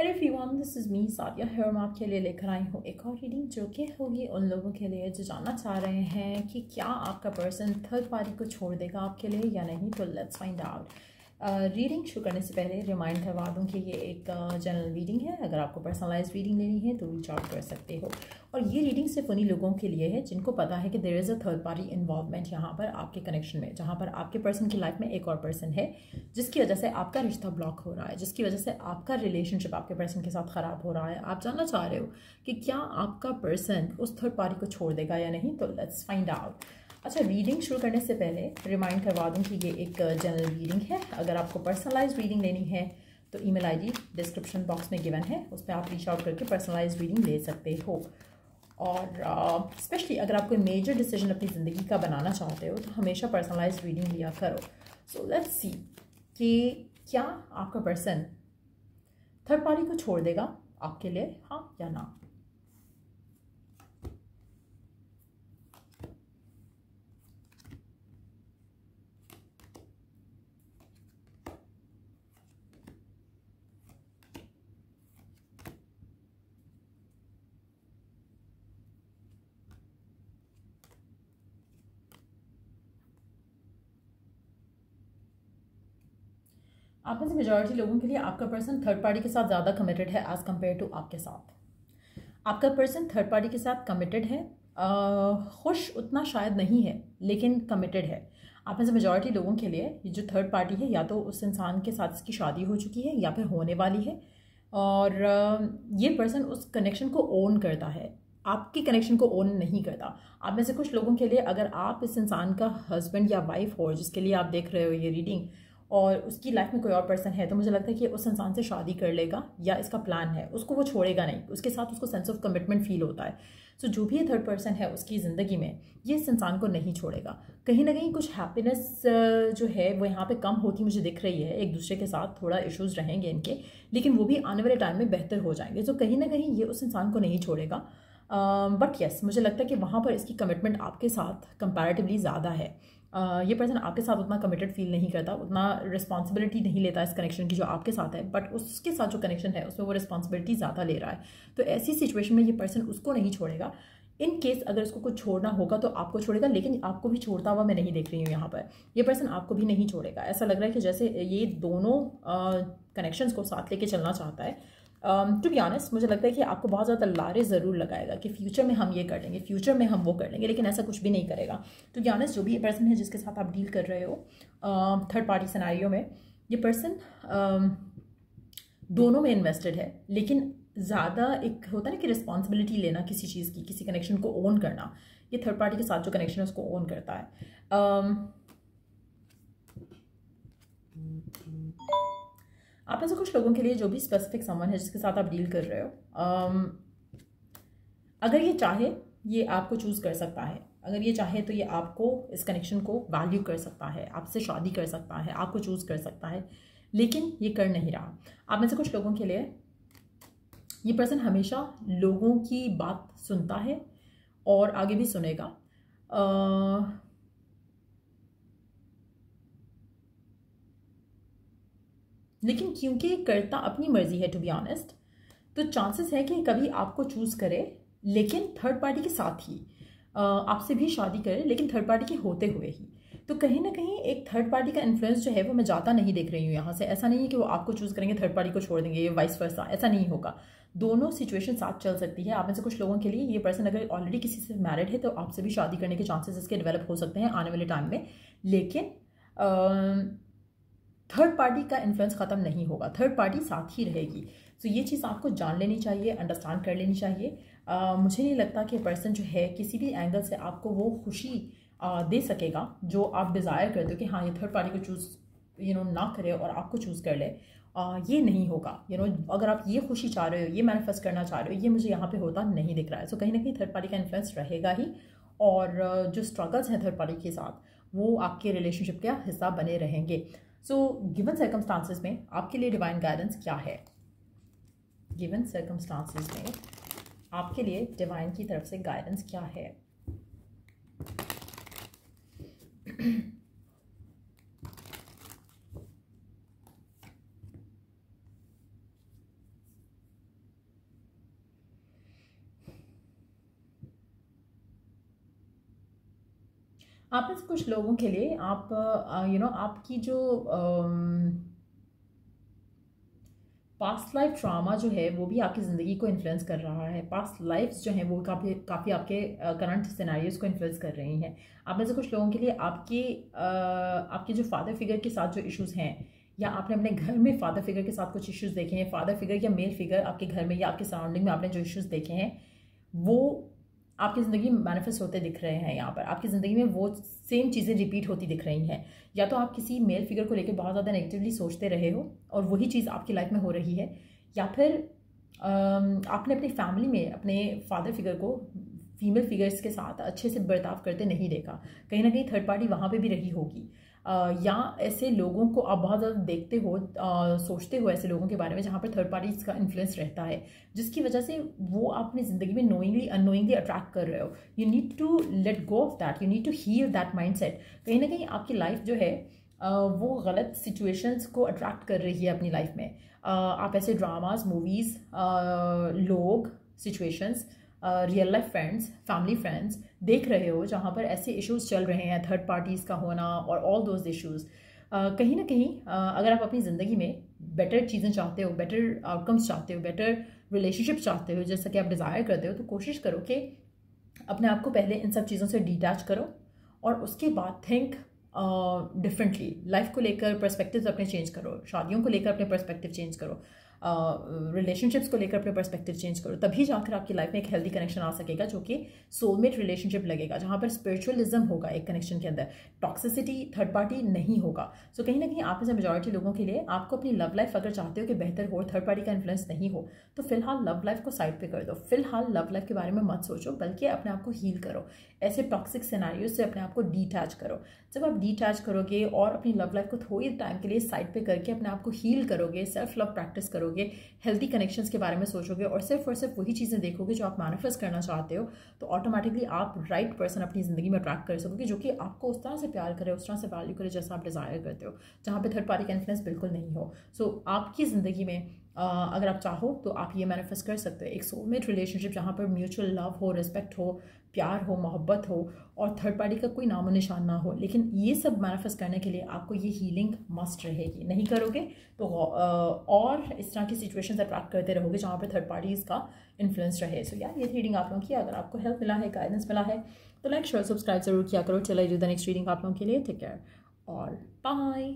Hello everyone, this is me Sadia है और मैं आपके लिए लेकर आई हूँ एक और रीडिंग जो कि होगी उन लोगों के लिए जो जानना चाह रहे हैं कि क्या आपका पर्सन थर्ड पार्टी को छोड़ देगा आपके लिए या नहीं। तो लेट्स फाइंड आउट। रीडिंग शुरू करने से पहले रिमाइंड करवा दूँ कि ये एक जनरल रीडिंग है। अगर आपको पर्सनलाइज रीडिंग लेनी है तो रीच आउट कर सकते हो। और ये रीडिंग सिर्फ उन्हीं लोगों के लिए है जिनको पता है कि there is a third party involvement यहाँ पर आपके कनेक्शन में, जहाँ पर आपके पर्सन की लाइफ में एक और पर्सन है जिसकी वजह से आपका रिश्ता ब्लॉक हो रहा है, जिसकी वजह से आपका रिलेशनशिप आपके पर्सन के साथ ख़राब हो रहा है। आप जानना चाह रहे हो कि क्या आपका पर्सन उस थर्ड पार्टी को छोड़ देगा या नहीं। तो लेट्स फाइंड आउट। अच्छा, रीडिंग शुरू करने से पहले रिमाइंड करवा दूं कि ये एक जनरल रीडिंग है। अगर आपको पर्सनलाइज रीडिंग लेनी है तो ईमेल आईडी डिस्क्रिप्शन बॉक्स में गिवन है, उस पर आप रीच आउट करके पर्सनलाइज रीडिंग ले सकते हो। और स्पेशली अगर आप कोई मेजर डिसीजन अपनी ज़िंदगी का बनाना चाहते हो तो हमेशा पर्सनलाइज रीडिंग लिया करो। सो लेट्स सी कि क्या आपका पर्सन थर्ड पार्टी को छोड़ देगा आपके लिए, हाँ या ना। आप में से मेजॉरिटी लोगों के लिए आपका पर्सन थर्ड पार्टी के साथ ज़्यादा कमिटेड है एज़ कम्पेयर टू आपके साथ। आपका पर्सन थर्ड पार्टी के साथ कमिटेड है, खुश उतना शायद नहीं है लेकिन कमिटेड है। आप में से मेजॉरिटी लोगों के लिए ये जो थर्ड पार्टी है या तो उस इंसान के साथ इसकी शादी हो चुकी है या फिर होने वाली है, और ये पर्सन उस कनेक्शन को ओन करता है, आपकी कनेक्शन को ओन नहीं करता। आप में से कुछ लोगों के लिए अगर आप इस इंसान का हस्बैंड या वाइफ हो जिसके लिए आप देख रहे हो ये रीडिंग, और उसकी लाइफ में कोई और पर्सन है, तो मुझे लगता है कि उस इंसान से शादी कर लेगा या इसका प्लान है, उसको वो छोड़ेगा नहीं, उसके साथ उसको सेंस ऑफ कमिटमेंट फील होता है। सो जो भी ये थर्ड पर्सन है उसकी ज़िंदगी में ये इस इंसान को नहीं छोड़ेगा। कहीं ना कहीं कुछ हैप्पीनेस जो है वो यहाँ पे कम होती मुझे दिख रही है। एक दूसरे के साथ थोड़ा इश्यूज रहेंगे इनके, लेकिन वो भी आने वाले टाइम में बेहतर हो जाएंगे। तो कहीं ना कहीं ये उस इंसान को नहीं छोड़ेगा। बट येस, मुझे लगता है कि वहाँ पर इसकी कमिटमेंट आपके साथ कंपैरेटिवली ज़्यादा है। ये पर्सन आपके साथ उतना कमिटेड फील नहीं करता, उतना रिस्पॉन्सिबिलिटी नहीं लेता इस कनेक्शन की जो आपके साथ है, बट उसके साथ जो कनेक्शन है उसमें वो रिस्पॉन्सिबिलिटी ज़्यादा ले रहा है। तो ऐसी सिचुएशन में ये पर्सन उसको नहीं छोड़ेगा। इन केस अगर उसको कुछ छोड़ना होगा तो आपको छोड़ेगा, लेकिन आपको भी छोड़ता हुआ मैं नहीं देख रही हूँ यहाँ पर। ये पर्सन आपको भी नहीं छोड़ेगा। ऐसा लग रहा है कि जैसे ये दोनों कनेक्शंस को साथ लेके चलना चाहता है। टू बी ऑनेस्ट, मुझे लगता है कि आपको बहुत ज़्यादा लारे ज़रूर लगाएगा कि फ्यूचर में हम ये कर लेंगे, फ्यूचर में हम वो कर लेंगे, लेकिन ऐसा कुछ भी नहीं करेगा। टू बी ऑनेस्ट, जो भी ये पर्सन है जिसके साथ आप डील कर रहे हो थर्ड पार्टी सिनेरियो में, ये पर्सन दोनों में इन्वेस्टेड है, लेकिन ज़्यादा एक होता है ना कि रिस्पॉन्सिबिलिटी लेना किसी चीज़ की, किसी कनेक्शन को ओन करना, ये थर्ड पार्टी के साथ जो कनेक्शन है उसको ओन करता है। आप में से कुछ लोगों के लिए जो भी स्पेसिफिक समवन है जिसके साथ आप डील कर रहे हो, अगर ये चाहे ये आपको चूज़ कर सकता है। अगर ये चाहे तो ये आपको इस कनेक्शन को वैल्यू कर सकता है, आपसे शादी कर सकता है, आपको चूज़ कर सकता है, लेकिन ये कर नहीं रहा। आप में से कुछ लोगों के लिए ये पर्सन हमेशा लोगों की बात सुनता है और आगे भी सुनेगा। लेकिन क्योंकि करता अपनी मर्जी है, टू बी ऑनेस्ट, तो चांसेस है कि कभी आपको चूज़ करे लेकिन थर्ड पार्टी के साथ ही, आपसे भी शादी करे लेकिन थर्ड पार्टी के होते हुए ही। तो कहीं ना कहीं एक थर्ड पार्टी का इन्फ्लुएंस जो है वो मैं ज़्यादा नहीं देख रही हूँ यहाँ से। ऐसा नहीं है कि वो आपको चूज़ करेंगे थर्ड पार्टी को छोड़ देंगे, ये वाइस वर्सा, ऐसा नहीं होगा। दोनों सिचुएशन साथ चल सकती है। आप में से कुछ लोगों के लिए ये पर्सन अगर ऑलरेडी किसी से मैरिड है तो आपसे भी शादी करने के चांसेस इसके डेवलप हो सकते हैं आने वाले टाइम में, लेकिन थर्ड पार्टी का इन्फ्लुएंस ख़त्म नहीं होगा, थर्ड पार्टी साथ ही रहेगी। तो ये चीज़ आपको जान लेनी चाहिए, अंडरस्टैंड कर लेनी चाहिए। मुझे नहीं लगता कि पर्सन जो है किसी भी एंगल से आपको वो खुशी दे सकेगा जो आप डिज़ायर करते हो कि हाँ ये थर्ड पार्टी को चूज़ ना करे और आपको चूज़ कर ले। ये नहीं होगा। अगर आप ये खुशी चाह रहे हो, ये मैनिफेस्ट करना चाह रहे हो, ये मुझे यहाँ पे होता नहीं दिख रहा है। सो कहीं ना कहीं थर्ड पार्टी का इन्फ्लुएंस रहेगा ही, और जो स्ट्रगल्स हैं थर्ड पार्टी के साथ वो आपके रिलेशनशिप का हिस्सा बने रहेंगे। सो गिवन सर्कमस्टांसेस में आपके लिए डिवाइन गाइडेंस क्या है? गिवन सर्कमस्टांसेस में आपके लिए डिवाइन की तरफ से गाइडेंस क्या है? आप में से कुछ लोगों के लिए आप आपकी जो पास्ट लाइफ ट्रामा जो है वो भी आपकी ज़िंदगी को इन्फ्लुएंस कर रहा है। पास्ट लाइफ्स जो हैं वो काफ़ी काफ़ी आपके करंट सिनेरियोज को इन्फ्लुएंस कर रही हैं। आप में से कुछ लोगों के लिए आपके जो फादर फिगर के साथ जो इश्यूज़ हैं, या आपने अपने घर में फादर फिगर के साथ कुछ इश्यूज़ देखे हैं, फादर फिगर या मेल फिगर आपके घर में या आपके सराउंडिंग में आपने जो इश्यूज़ देखे हैं वो आपकी ज़िंदगी में मैनिफेस्ट होते दिख रहे हैं। यहाँ पर आपकी ज़िंदगी में वो सेम चीज़ें रिपीट होती दिख रही हैं। या तो आप किसी मेल फिगर को लेकर बहुत ज़्यादा नेगेटिवली सोचते रहे हो और वही चीज़ आपकी लाइफ में हो रही है, या फिर आपने अपनी फैमिली में अपने फादर फिगर को फीमेल फिगर्स के साथ अच्छे से बर्ताव करते नहीं देखा। कहीं ना कहीं थर्ड पार्टी वहाँ पे भी रही होगी, या ऐसे लोगों को आप बहुत ज़्यादा देखते हो, सोचते हो ऐसे लोगों के बारे में जहाँ पर थर्ड पार्टीज का इन्फ्लुएंस रहता है, जिसकी वजह से वो आप अपनी ज़िंदगी में नोइंगली अननोइंगली अट्रैक्ट कर रहे हो। You need to let go of that, you need to heal that mind set. कहीं ना कहीं आपकी लाइफ जो है वो गलत सिचुएशंस को अट्रैक्ट कर रही है अपनी लाइफ में। आप ऐसे ड्रामाज, मूवीज़, लोग, situations, real life friends, family friends देख रहे हो जहाँ पर ऐसे इश्यूज़ चल रहे हैं, थर्ड पार्टीज़ का होना और ऑल दोज इश्यूज़। कहीं ना कहीं अगर आप अपनी ज़िंदगी में बेटर चीज़ें चाहते हो, बेटर आउटकम्स चाहते हो, बेटर रिलेशनशिप चाहते हो, जैसा कि आप डिज़ायर करते हो, तो कोशिश करो कि अपने आप को पहले इन सब चीज़ों से डिटैच करो और उसके बाद थिंक डिफरेंटली। लाइफ को लेकर पर्सपेक्टिव्स अपने चेंज करो, शादियों को लेकर अपने पर्सपेक्टिव चेंज करो, रिलेशनशिप्स को लेकर अपने पर्सपेक्टिव चेंज करो। तभी जाकर आपकी लाइफ में एक हेल्दी कनेक्शन आ सकेगा जो कि सोलमेट रिलेशनशिप लगेगा, जहाँ पर स्पिरिचुअलिज्म होगा एक कनेक्शन के अंदर, टॉक्सिसिटी, थर्ड पार्टी नहीं होगा। सो कहीं ना कहीं आप में से मेजॉरिटी लोगों के लिए आपको अपनी लव लाइफ अगर चाहते हो कि बेहतर हो, थर्ड पार्टी का इन्फ्लुएंस नहीं हो, तो फिलहाल लव लाइफ को साइड पे कर दो। फिलहाल लव लाइफ के बारे में मत सोचो, बल्कि अपने आप को हील करो, ऐसे टॉक्सिक सिनेरियो से अपने आप को डिटैच करो। जब आप डिटैच करोगे और अपनी लव लाइफ को थोड़ी टाइम के लिए साइड पे करके अपने आप को हील करोगे, सेल्फ लव प्रैक्टिस करोगे, हेल्दी कनेक्शंस के बारे में सोचोगे और सिर्फ वही चीज़ें देखोगे जो आप मैनिफेस्ट करना चाहते हो, तो ऑटोमेटिकली आप राइट पर्सन अपनी ज़िंदगी में अट्रैक्ट कर सकोगे जो कि आपको उस तरह से प्यार करे, उस तरह से वैल्यू करे जैसा आप डिज़ायर करते हो, जहाँ पे थर्ड पार्टी का इन्फ्लुएंस बिल्कुल नहीं हो। सो आपकी ज़िंदगी में अगर आप चाहो तो आप ये मैनिफेस्ट कर सकते हो, एक सोलमेट रिलेशनशिप जहाँ पर म्यूचुअल लव हो, रिस्पेक्ट हो, प्यार हो, मोहब्बत हो और थर्ड पार्टी का कोई नामो निशान ना हो। लेकिन ये सब मैनिफेस्ट करने के लिए आपको ये हीलिंग मस्ट रहेगी। नहीं करोगे तो और इस तरह की सिचुएशंस अट्रैक्ट करते रहोगे जहाँ पर थर्ड पार्टीज़ का इन्फ्लुएंस रहे। सो यार, ये रीडिंग आप लोगों की अगर आपको हेल्प मिला है, गाइडेंस मिला है, तो लाइक शेयर सब्सक्राइब जरूर किया करो। चलो, डू द नेक्स्ट रीडिंग आप लोगों के लिए। टेक केयर और बाय।